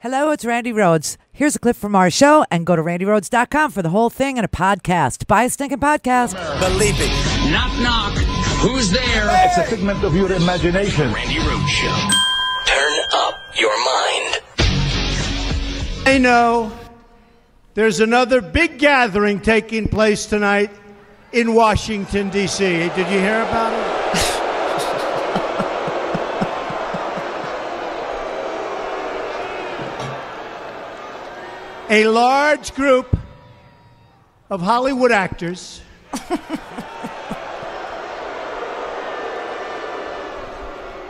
Hello, it's Randi Rhodes. Here's a clip from our show, and go to randyrhodes.com for the whole thing and a podcast. Buy a stinking podcast. Believe it. Knock, knock. Who's there? It's a figment of your imagination. Randi Rhodes Show. Turn up your mind. I know there's another big gathering taking place tonight in Washington, D.C. Did you hear about it? A large group of Hollywood actors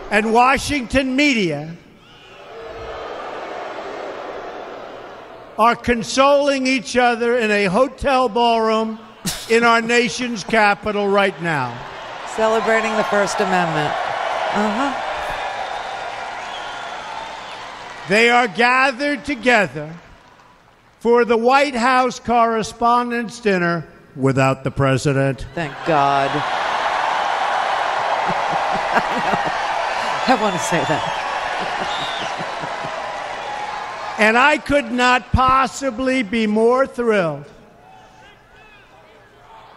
and Washington media are consoling each other in a hotel ballroom in our nation's capital right now. Celebrating the First Amendment. They are gathered together for the White House Correspondents Dinner without the president. Thank God. I want to say that. And I could not possibly be more thrilled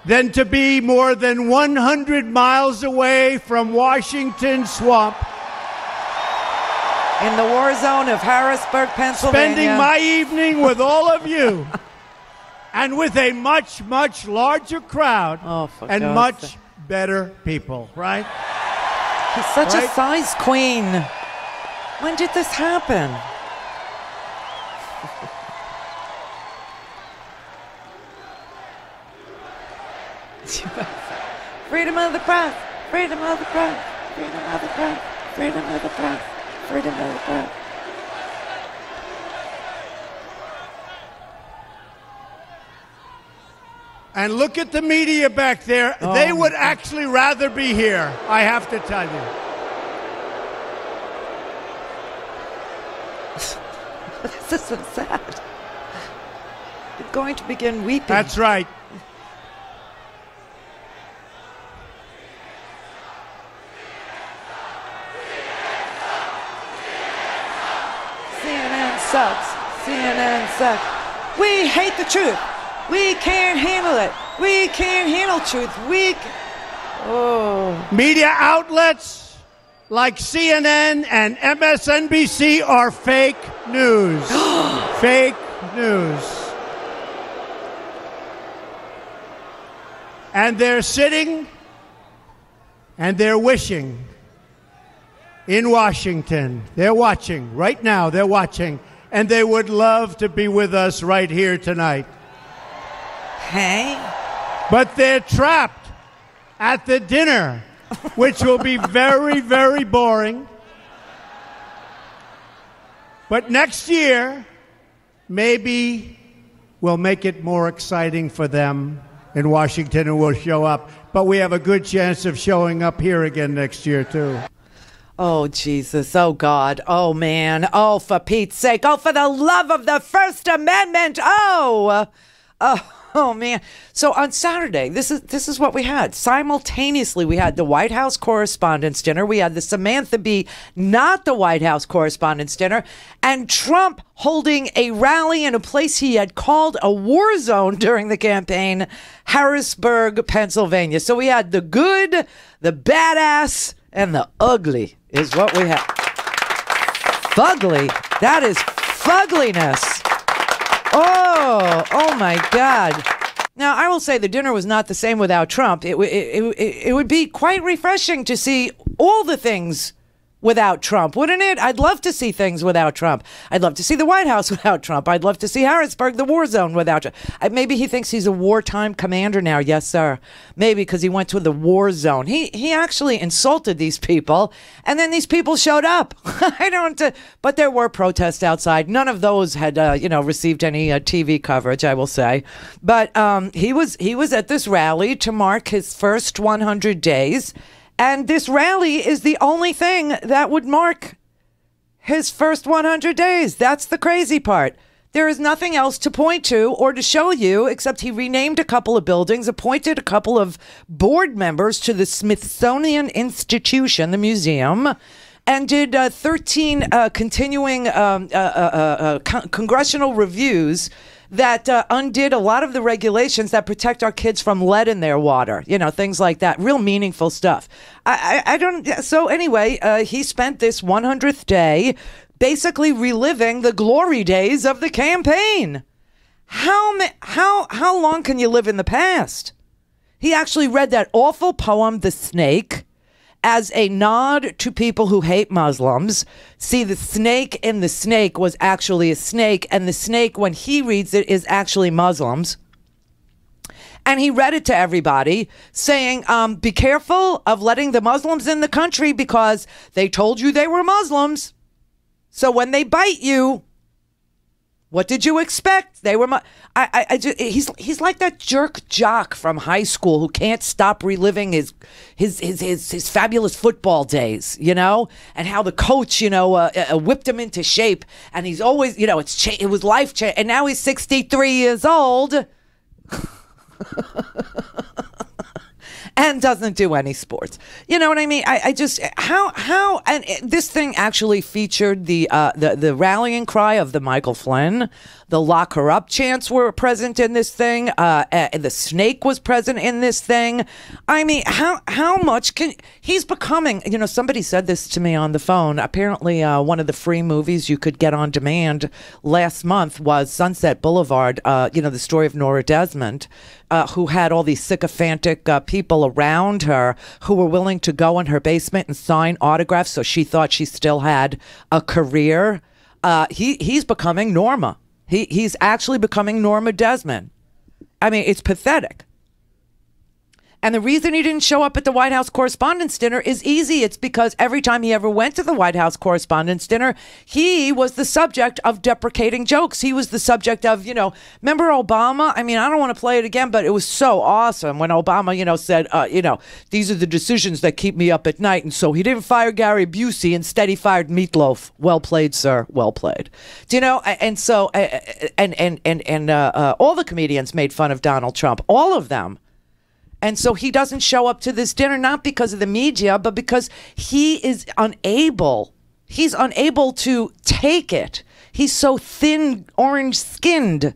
than to be more than 100 miles away from Washington Swamp, in the war zone of Harrisburg, Pennsylvania. spending my evening with all of you and with a much, much larger crowd and God's much sake. better people, right? He's such a Right? size queen. When did this happen? Freedom of the press. Freedom of the press. Freedom of the press. Freedom of the press. Freedom of the press. And look at the media back there. They would actually rather be here, I have to tell you. This is so sad. I'm going to begin weeping. That's right. CNN sucks. CNN sucks. We hate the truth. We can't handle it. We can't handle truth. Media outlets like CNN and MSNBC are fake news. Fake news. And they're sitting and they're wishing in Washington. They're watching. Right now, they're watching. And they would love to be with us right here tonight. Hey? But they're trapped at the dinner, which will be very, very boring. But next year, maybe we'll make it more exciting for them in Washington and we'll show up. But we have a good chance of showing up here again next year, too. Oh, Jesus. Oh, God. Oh, man. Oh, for Pete's sake. Oh, for the love of the First Amendment. Oh, man. So on Saturday, this is what we had. Simultaneously, we had the White House Correspondents Dinner. We had the Samantha Bee, not the White House Correspondents Dinner, and Trump holding a rally in a place he had called a war zone during the campaign, Harrisburg, Pennsylvania. So we had the good, the badass, and the ugly is what we have. Fugly. That is fugliness. Oh my God. Now, I will say the dinner was not the same without Trump. It would be quite refreshing to see all the things without Trump, wouldn't it? I'd love to see things without Trump. I'd love to see the White House without Trump. I'd love to see Harrisburg, the war zone, without Trump. Maybe he thinks he's a wartime commander now. Yes, sir. Maybe because he went to the war zone. He actually insulted these people, and then these people showed up. But there were protests outside. None of those had, received any TV coverage, I will say. But he was at this rally to mark his first 100 days. And this rally is the only thing that would mark his first 100 days. That's the crazy part. There is nothing else to point to or to show you except he renamed a couple of buildings, appointed a couple of board members to the Smithsonian Institution, the museum, and did 13 continuing congressional reviews that undid a lot of the regulations that protect our kids from lead in their water, things like that. Real meaningful stuff. I don't. So anyway, he spent this 100th day basically reliving the glory days of the campaign. How long can you live in the past? He actually read that awful poem, The Snake, as a nod to people who hate Muslims. See, the snake in the snake was actually a snake, and the snake, when he reads it, is actually Muslims. And he read it to everybody, saying, be careful of letting the Muslims in the country because they told you they were Muslims. So when they bite you, what did you expect? They were. He's like that jerk jock from high school who can't stop reliving his fabulous football days, and how the coach, whipped him into shape, and he's always, it was life change, and now he's 63 years old. And doesn't do any sports. You know what I mean? I just how and this thing actually featured the rallying cry of the Michael Flynn. The lock her up chants were present in this thing. The snake was present in this thing. I mean, how much can he's becoming? Somebody said this to me on the phone. Apparently, one of the free movies you could get on demand last month was Sunset Boulevard. The story of Nora Desmond, who had all these sycophantic people around her who were willing to go in her basement and sign autographs, so she thought she still had a career. He's becoming Norma. He's actually becoming Norma Desmond. I mean, it's pathetic. And the reason he didn't show up at the White House Correspondents' Dinner is easy. It's because every time he ever went to the White House Correspondents' Dinner, he was the subject of deprecating jokes. He was the subject of, remember Obama? I mean, I don't want to play it again, but it was so awesome when Obama, said, these are the decisions that keep me up at night. And so he didn't fire Gary Busey. Instead, he fired Meatloaf. Well played, sir. Well played. Do you know? And so, all the comedians made fun of Donald Trump. All of them. And so he doesn't show up to this dinner, not because of the media, but because he is unable. He's unable to take it. He's so thin, orange-skinned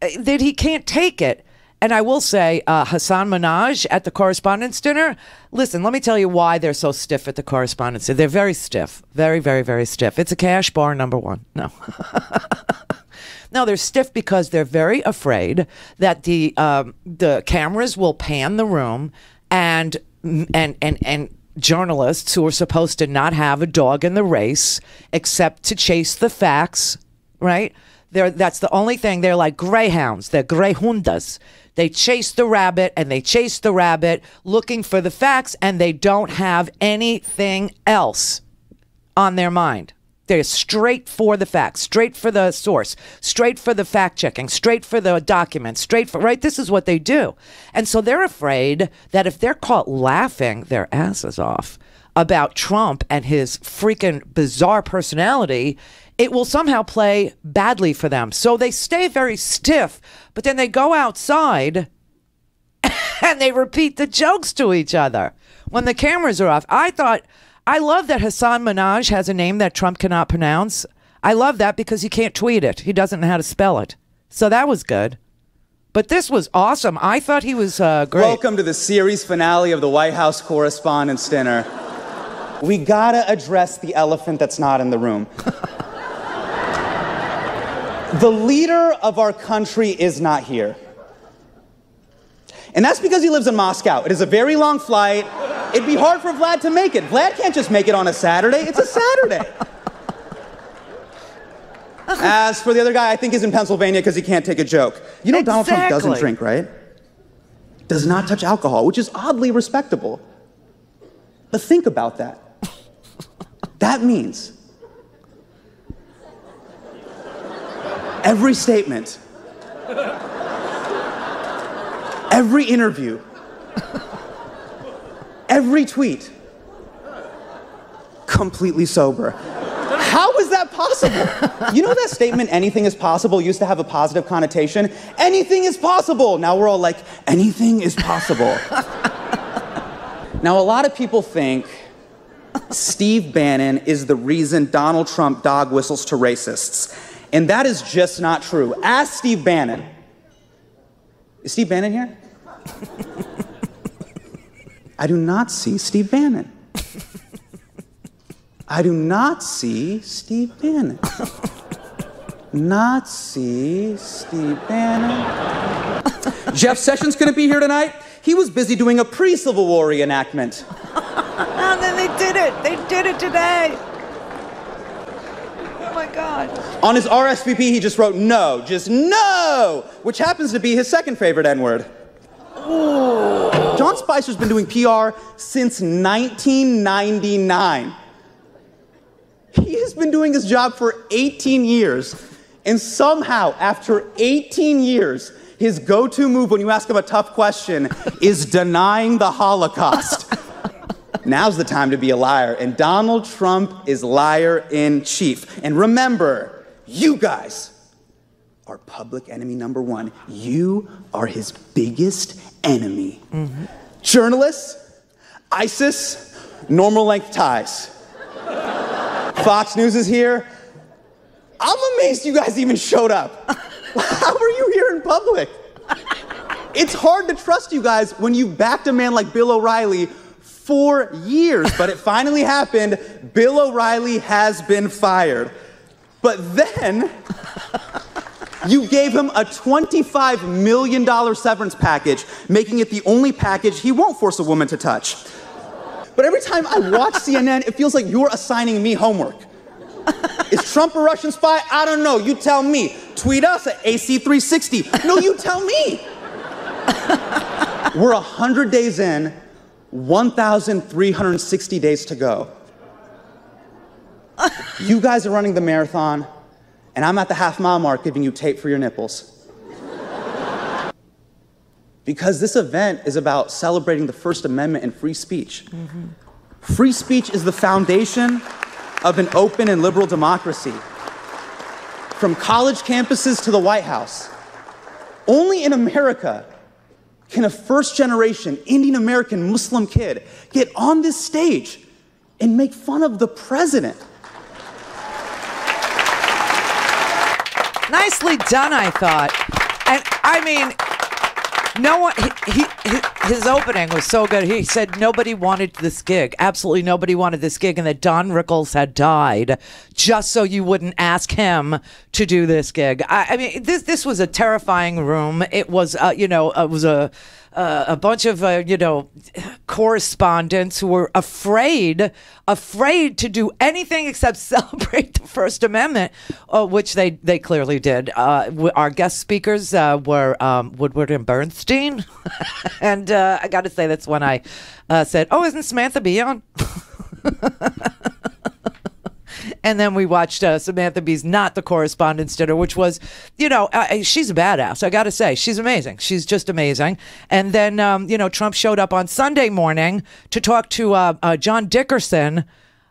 that he can't take it. And I will say, Hassan Minhaj at the Correspondents' Dinner, listen, let me tell you why they're so stiff at the Correspondents' Dinner. They're very stiff. Very, very, very stiff. It's a cash bar, number one. No. No, they're stiff because they're very afraid that the cameras will pan the room and journalists who are supposed to not have a dog in the race except to chase the facts, right? That's the only thing. They're like greyhounds. They're greyhundas. They chase the rabbit and they chase the rabbit looking for the facts, and they don't have anything else on their mind. They're straight for the facts, straight for the source, straight for the fact checking, straight for the documents, right? This is what they do. And so they're afraid that if they're caught laughing their asses off about Trump and his freaking bizarre personality, it will somehow play badly for them. So they stay very stiff, but then they go outside and they repeat the jokes to each other when the cameras are off. I love that Hassan Minhaj has a name that Trump cannot pronounce. I love that because he can't tweet it. He doesn't know how to spell it. So that was good. But this was awesome. I thought he was great. Welcome to the series finale of the White House Correspondents' Dinner. We gotta address the elephant that's not in the room. The leader of our country is not here. And that's because he lives in Moscow. It is a very long flight. It'd be hard for Vlad to make it. Vlad can't just make it on a Saturday. It's a Saturday. As for the other guy, I think he's in Pennsylvania because he can't take a joke. You know, Donald Trump doesn't drink, right? Does not touch alcohol, which is oddly respectable. But think about that. That means every statement, every interview, every tweet, completely sober. How is that possible? You know that statement, anything is possible, used to have a positive connotation? Anything is possible. Now we're all like, anything is possible. Now a lot of people think Steve Bannon is the reason Donald Trump dog whistles to racists. And that is just not true. Ask Steve Bannon. Is Steve Bannon here? I do not see Steve Bannon. I do not see Steve Bannon. Not see Steve Bannon. Jeff Sessions couldn't be here tonight. He was busy doing a pre-Civil War reenactment. And then they did it. They did it today. Oh my God. On his RSVP, he just wrote no, just no, which happens to be his second favorite N-word. Ooh. John Spicer's been doing PR since 1999. He has been doing his job for 18 years. And somehow, after 18 years, his go-to move when you ask him a tough question is denying the Holocaust. Now's the time to be a liar, and Donald Trump is liar in chief. And remember, you guys are public enemy number one. You are his biggest enemy. Mm-hmm. Journalists, ISIS, normal length ties. Fox News is here. I'm amazed you guys even showed up. How are you here in public? It's hard to trust you guys when you backed a man like Bill O'Reilly for years, but it finally happened. Bill O'Reilly has been fired. But then you gave him a $25 million severance package, making it the only package he won't force a woman to touch. But every time I watch CNN, it feels like you're assigning me homework. Is Trump a Russian spy? I don't know. You tell me. Tweet us at AC360. No, you tell me. We're 100 days in, 1,360 days to go. You guys are running the marathon, and I'm at the half-mile mark giving you tape for your nipples. Because this event is about celebrating the First Amendment and free speech. Mm-hmm. Free speech is the foundation of an open and liberal democracy. From college campuses to the White House. Only in America can a first-generation Indian American Muslim kid get on this stage and make fun of the president. Nicely done, I thought. And I mean, no one, his opening was so good. He said nobody wanted this gig. Absolutely nobody wanted this gig, and that Don Rickles had died just so you wouldn't ask him to do this gig. I mean, this was a terrifying room. It was, it was a bunch of, correspondents who were afraid to do anything except celebrate the First Amendment, which they clearly did. Our guest speakers were Woodward and Bernstein. And I got to say, that's when I said, oh, isn't Samantha Bee on? And then we watched Samantha Bee's Not the Correspondents Dinner, which was, she's a badass. I got to say, she's amazing. She's just amazing. And then, Trump showed up on Sunday morning to talk to John Dickerson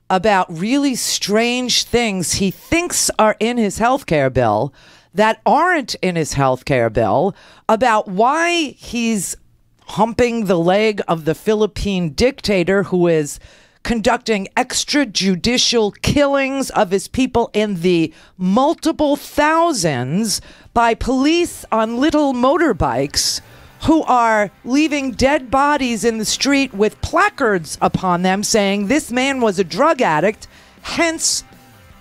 about really strange things he thinks are in his health care bill that aren't in his health care bill, about why he's humping the leg of the Philippine dictator who is conducting extrajudicial killings of his people in the multiple thousands by police on little motorbikes who are leaving dead bodies in the street with placards upon them saying this man was a drug addict, hence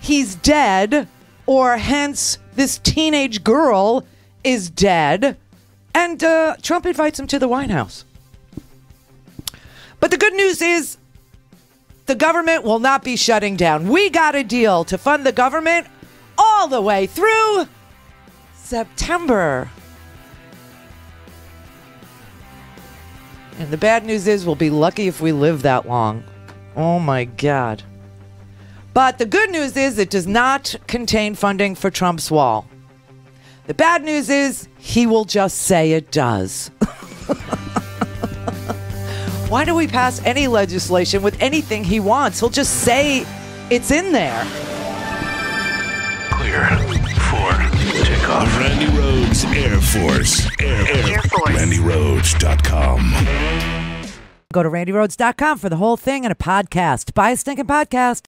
he's dead, or hence this teenage girl is dead. And Trump invites him to the White House. But the good news is the government will not be shutting down. We got a deal to fund the government all the way through September. And the bad news is we'll be lucky if we live that long. Oh my God. But the good news is it does not contain funding for Trump's wall. The bad news is he will just say it does. Why do we pass any legislation with anything he wants? He'll just say it's in there. Clear for takeoff. Randi Rhodes Air Force. Air Force. RandiRhodes.com. Go to randyrhodes.com for the whole thing and a podcast. Buy a stinking podcast.